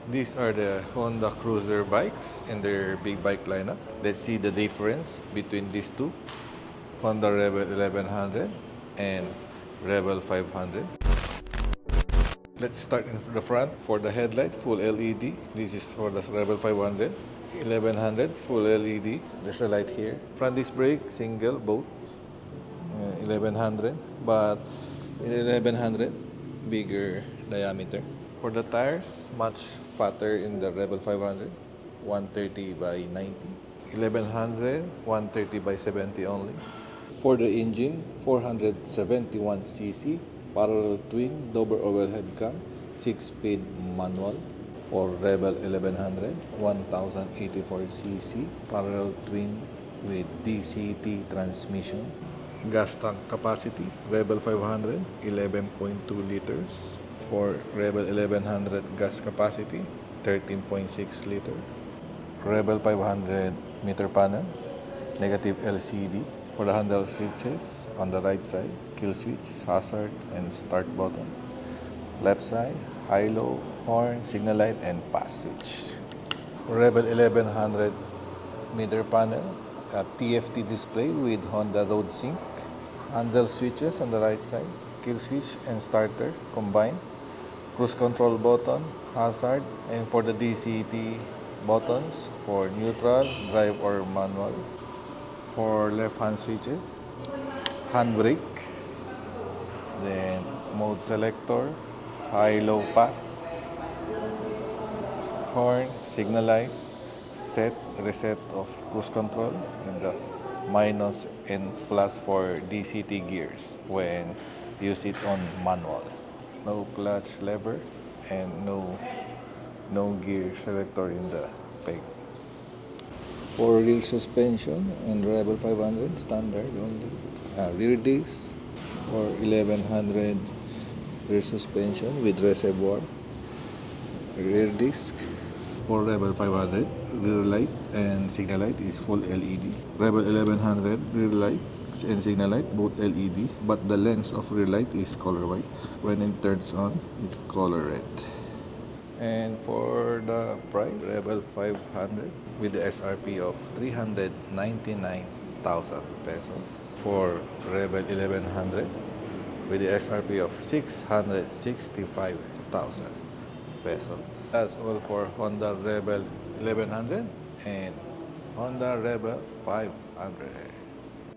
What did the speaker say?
These are the Honda Cruiser bikes in their big bike lineup. Let's see the difference between these two, Honda Rebel 1100 and Rebel 500. Let's start in the front. For the headlight, full LED. This is for the Rebel 500. 1100, full LED. There's a light here. Front disc brake, single, both. 1100, but 1100, bigger diameter. For the tires, much fatter in the Rebel 500, 130 by 90. 1100, 130 by 70 only. For the engine, 471cc, parallel twin, double overhead cam, 6-speed manual. For Rebel 1100, 1084cc, parallel twin with DCT transmission. Gas tank capacity, Rebel 500, 11.2 liters. For Rebel 1100 gas capacity, 13.6 liter. Rebel 500 meter panel, negative LCD. For the handle switches, on the right side, kill switch, hazard, and start button. Left side, high-low, horn, signal light, and pass switch. Rebel 1100 meter panel, a TFT display with Honda Road Sync. Handle switches on the right side, kill switch and starter combined. Cruise control button, hazard, and for the DCT buttons for neutral, drive, or manual. For left hand switches, handbrake, then mode selector, high-low pass, horn, signal light, set, reset of cruise control, and the minus and plus for DCT gears when use it on manual. No clutch lever and no gear selector in the peg. For rear suspension and Rebel 500 standard only. Rear disc for 1100 rear suspension with reservoir. Rear disc for Rebel 500 rear light and signal light is full LED. Rebel 1100 rear light and signal light both LED, but the lens of rear light is color white. When it turns on, it's color red. And for the price, Rebel 500 with the SRP of 399,000 pesos. For Rebel 1100 with the SRP of 665,000 pesos. That's all for Honda Rebel 1100 and Honda Rebel 500.